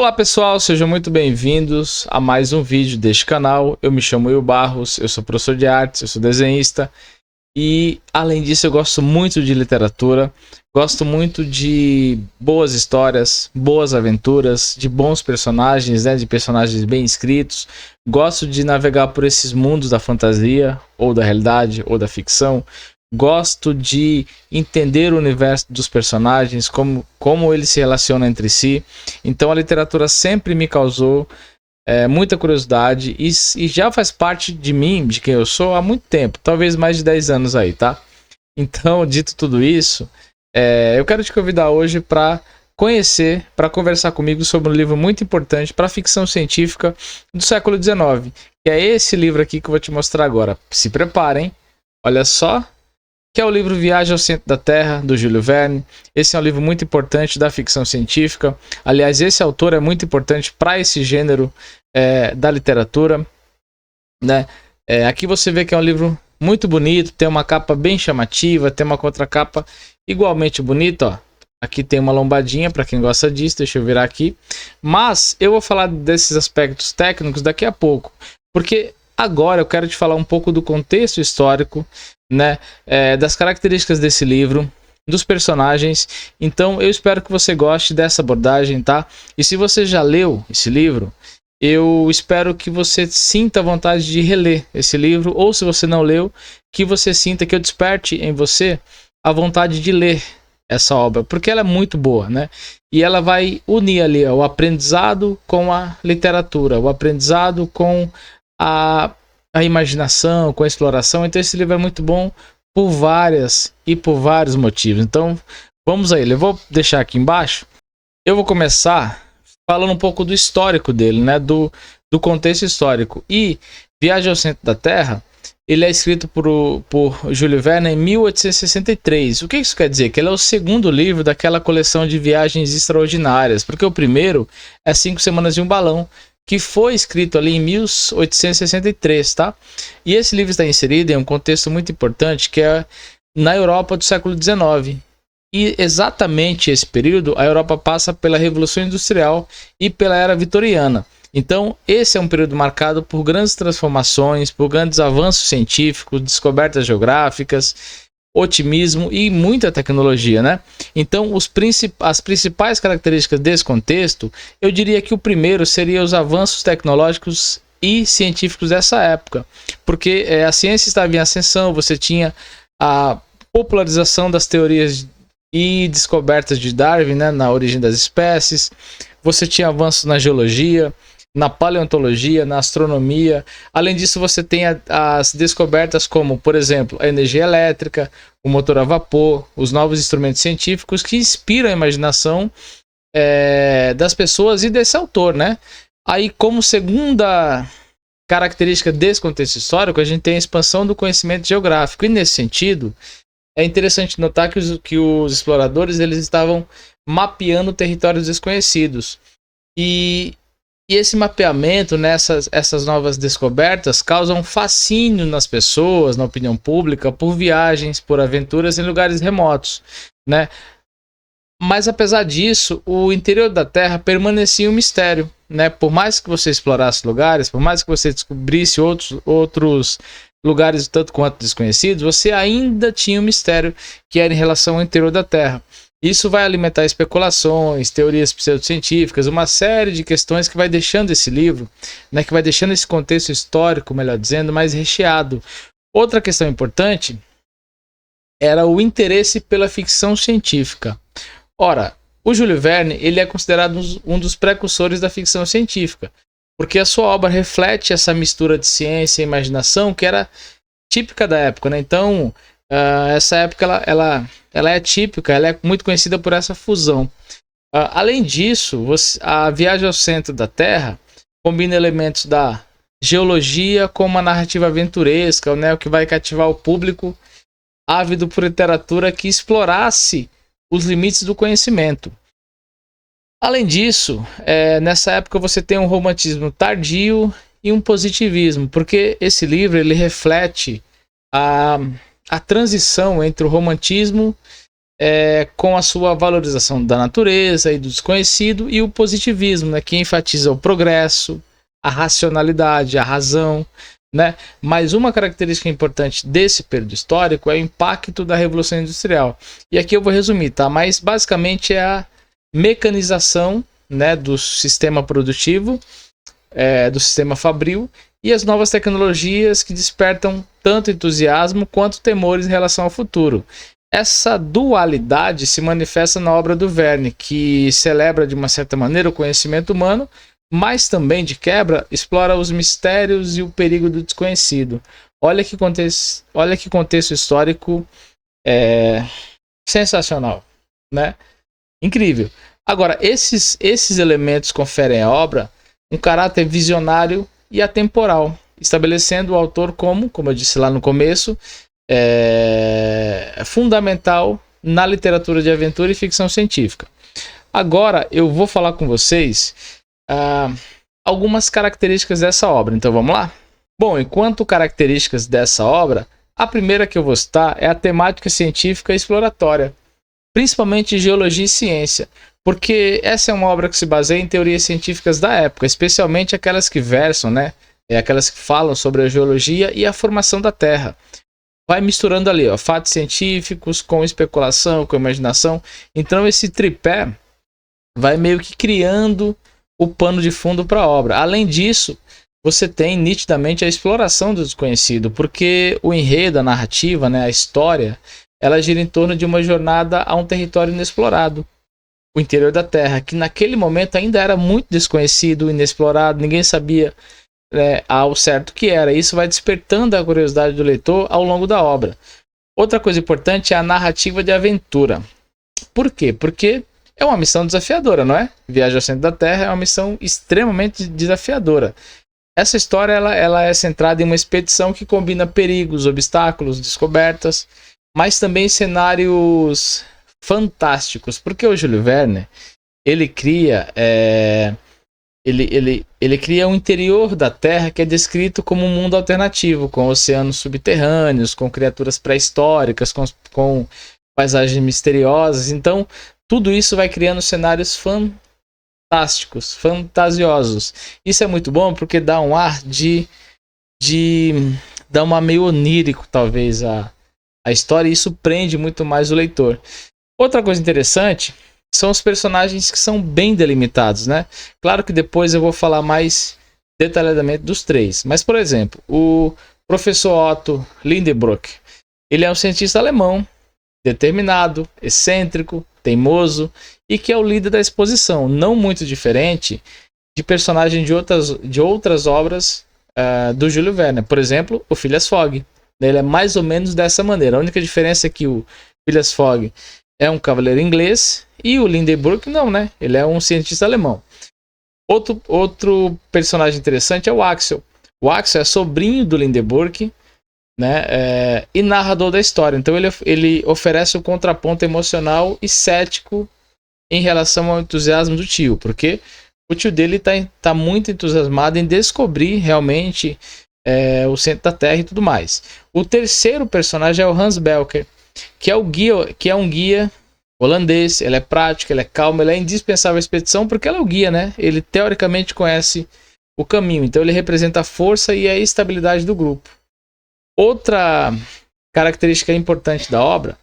Olá pessoal, sejam muito bem-vindos a mais um vídeo deste canal. Eu me chamo Will Barros, eu sou professor de artes, eu sou desenhista e além disso eu gosto muito de literatura, gosto muito de boas histórias, boas aventuras, de bons personagens, de personagens bem escritos. Gosto de navegar por esses mundos da fantasia, ou da realidade, ou da ficção. Gosto de entender o universo dos personagens, como eles se relacionam entre si. Então a literatura sempre me causou muita curiosidade e já faz parte de mim, de quem eu sou, há muito tempo, talvez mais de 10 anos aí, tá? Então, dito tudo isso, eu quero te convidar hoje para conhecer, para conversar comigo sobre um livro muito importante para a ficção científica do século XIX, que é esse livro aqui que eu vou te mostrar agora. Se preparem, olha só, que é o livro Viagem ao Centro da Terra, do Júlio Verne. Esse é um livro muito importante da ficção científica. Aliás, esse autor é muito importante para esse gênero da literatura, né? Aqui você vê que é um livro muito bonito, tem uma capa bem chamativa, tem uma contracapa igualmente bonita, ó. Aqui tem uma lombadinha para quem gosta disso, deixa eu virar aqui. Mas eu vou falar desses aspectos técnicos daqui a pouco, porque agora eu quero te falar um pouco do contexto histórico, né, das características desse livro, dos personagens. Então eu espero que você goste dessa abordagem, tá? E se você já leu esse livro, eu espero que você sinta vontade de reler esse livro, ou se você não leu, que você sinta, que eu desperte em você a vontade de ler essa obra, porque ela é muito boa, né? E ela vai unir ali o aprendizado com a literatura, o aprendizado com a imaginação, com a exploração. Então esse livro é muito bom por vários motivos. Então vamos a ele. Eu vou deixar aqui embaixo. Eu vou começar falando um pouco do histórico dele, né? Do contexto histórico. E Viagem ao Centro da Terra, ele é escrito por Júlio Verne em 1863. O que isso quer dizer? Que ele é o segundo livro daquela coleção de viagens extraordinárias, porque o primeiro é 5 Semanas em um Balão, que foi escrito ali em 1863, tá? E esse livro está inserido em um contexto muito importante, que é na Europa do século XIX. E exatamente esse período, a Europa passa pela Revolução Industrial e pela Era Vitoriana. Então, esse é um período marcado por grandes transformações, por grandes avanços científicos, descobertas geográficas, otimismo e muita tecnologia, né? Então, as principais características desse contexto, eu diria que o primeiro seria os avanços tecnológicos e científicos dessa época, porque a ciência estava em ascensão, você tinha a popularização das teorias e descobertas de Darwin, né, na origem das espécies, você tinha avanços na geologia, na paleontologia, na astronomia. Além disso, você tem as descobertas como, por exemplo, a energia elétrica, o motor a vapor, os novos instrumentos científicos que inspiram a imaginação das pessoas e desse autor, né? Aí, como segunda característica desse contexto histórico, a gente tem a expansão do conhecimento geográfico. E nesse sentido, é interessante notar que os exploradores eles estavam mapeando territórios desconhecidos. E esse mapeamento, essas novas descobertas, causam fascínio nas pessoas, na opinião pública, por viagens, por aventuras em lugares remotos, né? Mas apesar disso, o interior da Terra permanecia um mistério, né? Por mais que você explorasse lugares, por mais que você descobrisse outros lugares tanto quanto desconhecidos, você ainda tinha um mistério que era em relação ao interior da Terra. Isso vai alimentar especulações, teorias pseudocientíficas, uma série de questões que vai deixando esse livro, né, que vai deixando esse contexto histórico, melhor dizendo, mais recheado. Outra questão importante era o interesse pela ficção científica. Ora, o Júlio Verne ele é considerado um dos precursores da ficção científica, porque a sua obra reflete essa mistura de ciência e imaginação que era típica da época, né? Então, essa época ela é típica, ela é muito conhecida por essa fusão. Além disso, a Viagem ao Centro da Terra combina elementos da geologia com uma narrativa aventuresca, né? O que vai cativar o público ávido por literatura que explorasse os limites do conhecimento. Além disso, nessa época você tem um romantismo tardio e um positivismo, porque esse livro ele reflete a transição entre o romantismo com a sua valorização da natureza e do desconhecido, e o positivismo, né, que enfatiza o progresso, a racionalidade, a razão, né? Mas uma característica importante desse período histórico é o impacto da Revolução Industrial. E aqui eu vou resumir, tá? Mas basicamente é a mecanização, né, do sistema produtivo, do sistema fabril, e as novas tecnologias que despertam tanto entusiasmo quanto temores em relação ao futuro. Essa dualidade se manifesta na obra do Verne, que celebra de uma certa maneira o conhecimento humano, mas também, de quebra, explora os mistérios e o perigo do desconhecido. Olha que contexto histórico sensacional, né? Incrível. Agora, esses elementos conferem à obra um caráter visionário e atemporal, estabelecendo o autor como eu disse lá no começo, fundamental na literatura de aventura e ficção científica. Agora eu vou falar com vocês algumas características dessa obra, então vamos lá? Bom, enquanto características dessa obra, a primeira que eu vou citar é a temática científica e exploratória, principalmente geologia e ciência, porque essa é uma obra que se baseia em teorias científicas da época, especialmente aquelas que versam, né, aquelas que falam sobre a geologia e a formação da Terra. Vai misturando ali, ó, fatos científicos com especulação, com imaginação. Então esse tripé vai meio que criando o pano de fundo para a obra. Além disso, você tem nitidamente a exploração do desconhecido, porque o enredo, a narrativa, né, a história, ela gira em torno de uma jornada a um território inexplorado, o interior da Terra, que naquele momento ainda era muito desconhecido, inexplorado, ninguém sabia ao certo que era. Isso vai despertando a curiosidade do leitor ao longo da obra. Outra coisa importante é a narrativa de aventura. Por quê? Porque é uma missão desafiadora, não é? Viagem ao centro da Terra é uma missão extremamente desafiadora. Essa história ela é centrada em uma expedição que combina perigos, obstáculos, descobertas, mas também cenários fantásticos, porque o Júlio Verne ele cria ele cria um interior da Terra que é descrito como um mundo alternativo, com oceanos subterrâneos, com criaturas pré-históricas, com paisagens misteriosas. Então, tudo isso vai criando cenários fantásticos, fantasiosos. Isso é muito bom porque dá um ar dá uma meio onírico, talvez, a história, e isso prende muito mais o leitor. Outra coisa interessante são os personagens que são bem delimitados, né? Claro que depois eu vou falar mais detalhadamente dos três. Mas, por exemplo, o professor Otto Lindenbrock, ele é um cientista alemão, determinado, excêntrico, teimoso, e que é o líder da exposição, não muito diferente de personagem de outras obras do Júlio Verne. Por exemplo, o Phileas Fogg. Ele é mais ou menos dessa maneira. A única diferença é que o Phileas Fogg é um cavaleiro inglês e o Lindenbrock não, né? Ele é um cientista alemão. Outro personagem interessante é o Axel. O Axel é sobrinho do Lindenbrock, né? E narrador da história. Então ele oferece o contraponto emocional e cético em relação ao entusiasmo do tio, porque o tio dele tá muito entusiasmado em descobrir realmente o centro da Terra e tudo mais. O terceiro personagem é o Hans Belker, que é um guia holandês. Ele é prático, ele é calmo, ele é indispensável à expedição porque ele é o guia, né? Ele teoricamente conhece o caminho, então ele representa a força e a estabilidade do grupo. Outra característica importante da obra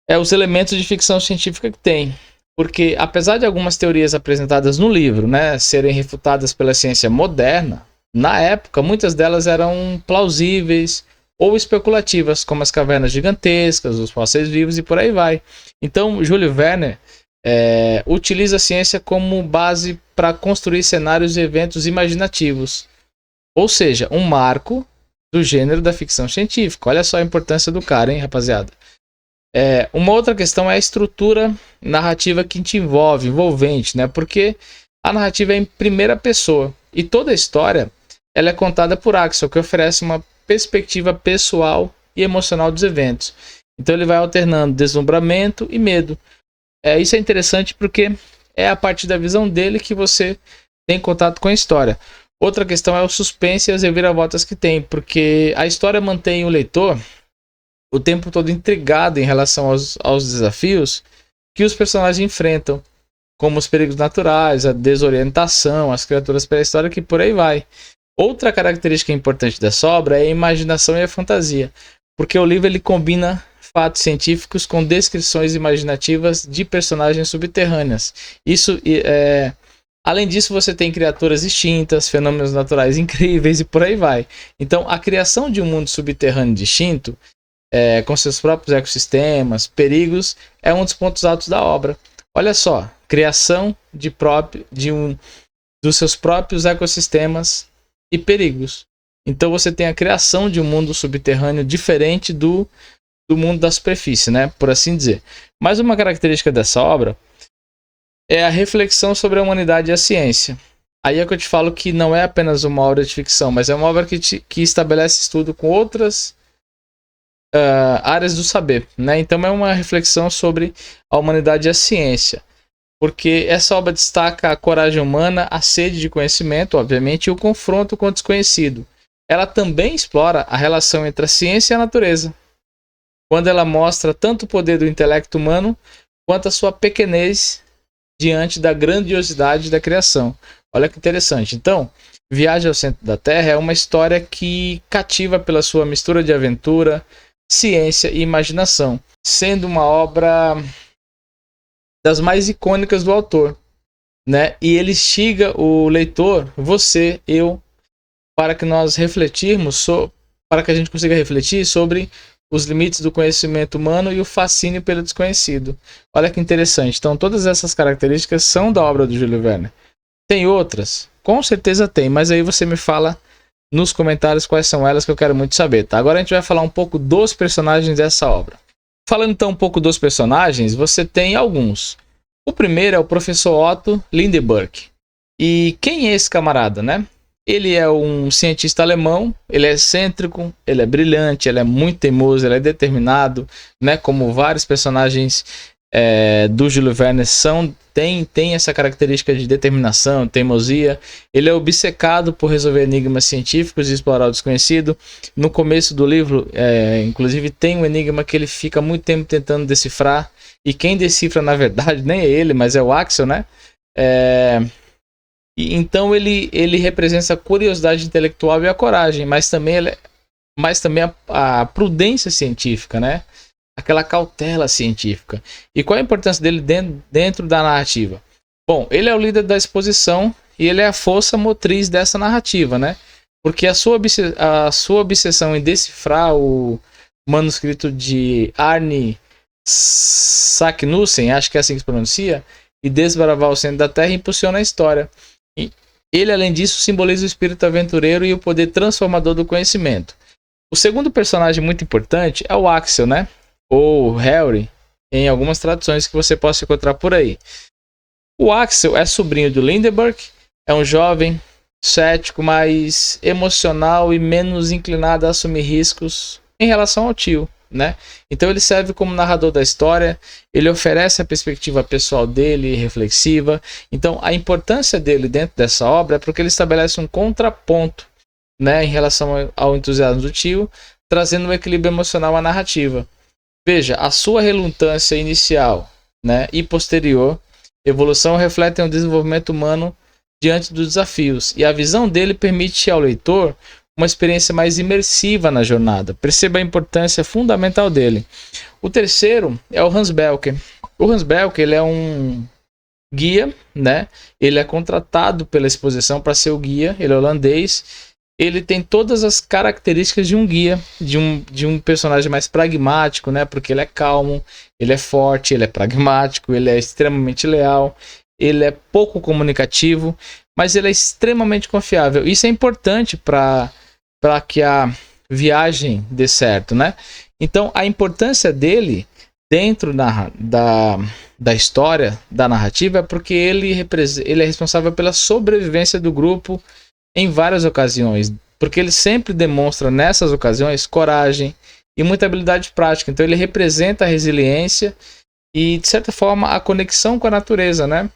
é os elementos de ficção científica que tem, porque apesar de algumas teorias apresentadas no livro, né, serem refutadas pela ciência moderna, na época muitas delas eram plausíveis ou especulativas, como as cavernas gigantescas, os fósseis vivos e por aí vai. Então, Júlio Verne utiliza a ciência como base para construir cenários e eventos imaginativos, ou seja, um marco do gênero da ficção científica. Olha só a importância do cara, hein, rapaziada? Uma outra questão é a estrutura narrativa que te envolvente, né? Porque a narrativa é em primeira pessoa e toda a história ela é contada por Axel, que oferece uma perspectiva pessoal e emocional dos eventos. Então ele vai alternando deslumbramento e medo. Isso é interessante porque é a partir da visão dele que você tem contato com a história. Outra questão é o suspense e as reviravoltas que tem, porque a história mantém o leitor o tempo todo intrigado em relação aos desafios que os personagens enfrentam, como os perigos naturais, a desorientação, as criaturas pré-históricas e por aí vai. Outra característica importante dessa obra é a imaginação e a fantasia, porque o livro ele combina fatos científicos com descrições imaginativas de personagens subterrâneas. Além disso, você tem criaturas extintas, fenômenos naturais incríveis e por aí vai. Então, a criação de um mundo subterrâneo distinto, com seus próprios ecossistemas, perigos, é um dos pontos altos da obra. Olha só, criação dos seus próprios ecossistemas e perigos. Então você tem a criação de um mundo subterrâneo diferente do mundo da superfície, né? Por assim dizer. Mas uma característica dessa obra é a reflexão sobre a humanidade e a ciência. Aí é que eu te falo que não é apenas uma obra de ficção, mas é uma obra que estabelece estudo com outras áreas do saber, né? Então é uma reflexão sobre a humanidade e a ciência. Porque essa obra destaca a coragem humana, a sede de conhecimento, obviamente, e o confronto com o desconhecido. Ela também explora a relação entre a ciência e a natureza, quando ela mostra tanto o poder do intelecto humano, quanto a sua pequenez diante da grandiosidade da criação. Olha que interessante. Então, Viagem ao Centro da Terra é uma história que cativa pela sua mistura de aventura, ciência e imaginação, sendo uma obra das mais icônicas do autor, né? E ele instiga o leitor, você, eu, para que nós refletirmos, para que a gente consiga refletir sobre os limites do conhecimento humano e o fascínio pelo desconhecido. Olha que interessante. Então, todas essas características são da obra do Júlio Verne. Tem outras? Com certeza tem, mas aí você me fala nos comentários quais são elas, que eu quero muito saber, tá? Agora a gente vai falar um pouco dos personagens dessa obra. Falando então um pouco dos personagens, você tem alguns. O primeiro é o professor Otto Lindenberg. E quem é esse camarada, né? Ele é um cientista alemão, ele é excêntrico, ele é brilhante, ele é muito teimoso, ele é determinado, né? Como vários personagens do Júlio Verne tem essa característica de determinação, teimosia. Ele é obcecado por resolver enigmas científicos e explorar o desconhecido. No começo do livro, inclusive, tem um enigma que ele fica muito tempo tentando decifrar, e quem decifra, na verdade, nem é ele, mas é o Axel, né? Então ele representa a curiosidade intelectual e a coragem, mas também a prudência científica, né? Aquela cautela científica. E qual a importância dele dentro da narrativa? Bom, ele é o líder da exposição e ele é a força motriz dessa narrativa, né? Porque a sua obsessão em decifrar o manuscrito de Arne Saknussemm, acho que é assim que se pronuncia, e desbravar o centro da Terra impulsiona a história. Ele, além disso, simboliza o espírito aventureiro e o poder transformador do conhecimento. O segundo personagem muito importante é o Axel, né? Ou Harry, em algumas traduções que você possa encontrar por aí. O Axel é sobrinho do Lindenberg, é um jovem cético, mais emocional e menos inclinado a assumir riscos em relação ao tio, né? Então ele serve como narrador da história, ele oferece a perspectiva pessoal dele, reflexiva. Então a importância dele dentro dessa obra é porque ele estabelece um contraponto, né, em relação ao entusiasmo do tio, trazendo um equilíbrio emocional à narrativa. Veja, a sua relutância inicial, né, e posterior evolução refletem o desenvolvimento humano diante dos desafios, e a visão dele permite ao leitor uma experiência mais imersiva na jornada. Perceba a importância fundamental dele. O terceiro é o Hans Belcker. O Hans Belcker, ele é um guia, né? Ele é contratado pela exposição para ser o guia, ele é holandês. Ele tem todas as características de um guia, de um personagem mais pragmático, né? Porque ele é calmo, ele é forte, ele é pragmático, ele é extremamente leal, ele é pouco comunicativo, mas ele é extremamente confiável. Isso é importante para que a viagem dê certo, né? Então, a importância dele dentro da história, da narrativa, é porque ele é responsável pela sobrevivência do grupo em várias ocasiões, porque ele sempre demonstra nessas ocasiões coragem e muita habilidade prática. Então ele representa a resiliência e, de certa forma, a conexão com a natureza, né?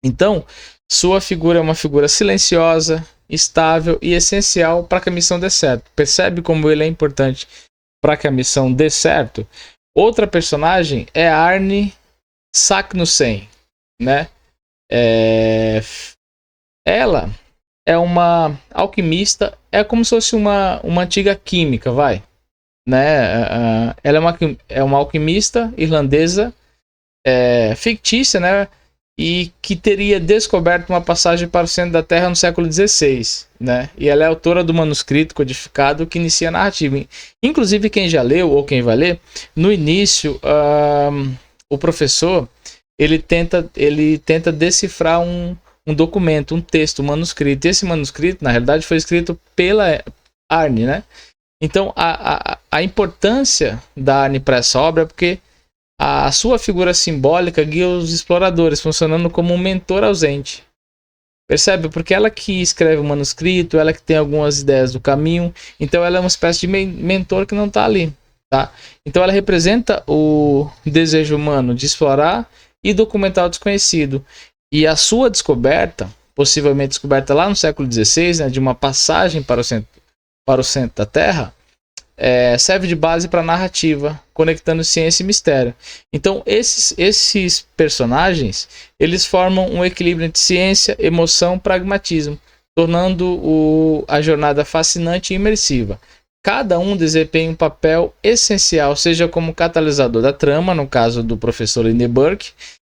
Então, sua figura é uma figura silenciosa, estável e essencial para que a missão dê certo. Percebe como ele é importante para que a missão dê certo. Outra personagem é Arne Saknussemm, né? Ela é uma alquimista, é como se fosse uma antiga química, vai, né? Ela é uma alquimista irlandesa, fictícia, né? E que teria descoberto uma passagem para o centro da Terra no século XVI, né? E ela é autora do manuscrito codificado que inicia a narrativa. Inclusive, quem já leu ou quem vai ler, no início, o professor ele tenta decifrar um documento, um texto, um manuscrito. E esse manuscrito, na realidade, foi escrito pela Arne, né? Então, a importância da Arne para essa obra é porque a sua figura simbólica guia os exploradores, funcionando como um mentor ausente. Percebe? Porque ela que escreve o manuscrito, ela que tem algumas ideias do caminho, então ela é uma espécie de mentor que não está ali, tá? Então ela representa o desejo humano de explorar e documentar o desconhecido. E a sua descoberta, possivelmente descoberta lá no século XVI, né, de uma passagem para o centro da Terra, serve de base para a narrativa, conectando ciência e mistério. Então, esses personagens, eles formam um equilíbrio entre ciência, emoção e pragmatismo, tornando a jornada fascinante e imersiva. Cada um desempenha um papel essencial, seja como catalisador da trama, no caso do professor Lindbergh,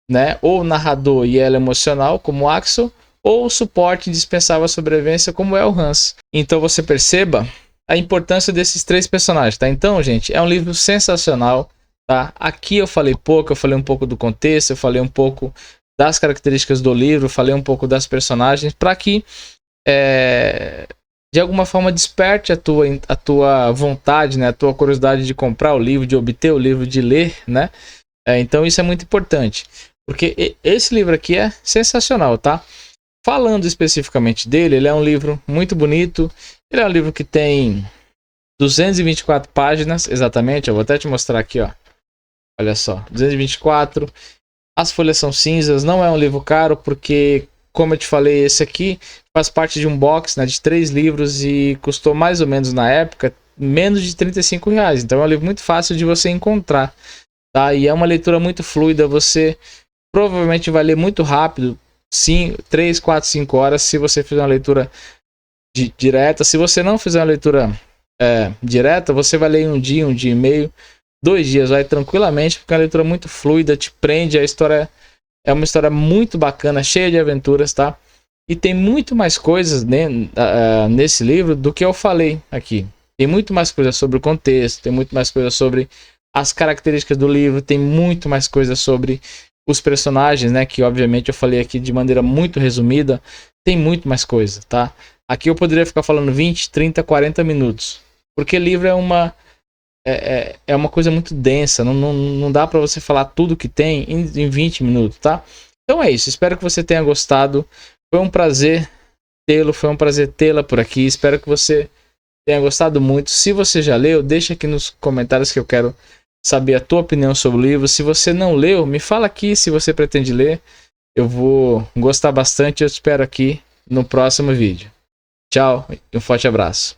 né, ou narrador e ela emocional, como Axel, ou suporte indispensável à sobrevivência, como é o Hans. Então você perceba a importância desses três personagens, tá? Então, gente, é um livro sensacional, tá? Aqui eu falei pouco, eu falei um pouco do contexto, eu falei um pouco das características do livro, falei um pouco das personagens, para que de alguma forma desperte a tua vontade, né? A tua curiosidade de comprar o livro, de obter o livro, de ler, né? Então isso é muito importante, porque esse livro aqui é sensacional, tá? Falando especificamente dele, ele é um livro muito bonito. Ele é um livro que tem 224 páginas, exatamente. Eu vou até te mostrar aqui, ó. Olha só, 224. As folhas são cinzas. Não é um livro caro, porque, como eu te falei, esse aqui faz parte de um box, né, de 3 livros e custou mais ou menos na época menos de R$35. Então é um livro muito fácil de você encontrar, tá? E é uma leitura muito fluida. Você provavelmente vai ler muito rápido. 3, 4, 5 horas se você fizer uma leitura direta. Se você não fizer uma leitura direta, você vai ler em um dia e meio, 2 dias, vai tranquilamente, porque é uma leitura muito fluida, te prende. A história é uma história muito bacana, cheia de aventuras, tá? E tem muito mais coisas nesse livro do que eu falei aqui. Tem muito mais coisas sobre o contexto, tem muito mais coisas sobre as características do livro, tem muito mais coisas sobre os personagens, né, que obviamente eu falei aqui de maneira muito resumida. Tem muito mais coisa, tá? Aqui eu poderia ficar falando 20, 30, 40 minutos, porque livro é uma coisa muito densa, não dá para você falar tudo que tem em 20 minutos, tá? Então é isso, espero que você tenha gostado, foi um prazer tê-la por aqui, espero que você tenha gostado muito. Se você já leu, deixa aqui nos comentários que eu quero saber a tua opinião sobre o livro. Se você não leu, me fala aqui se você pretende ler. Eu vou gostar bastante. Eu te espero aqui no próximo vídeo. Tchau e um forte abraço.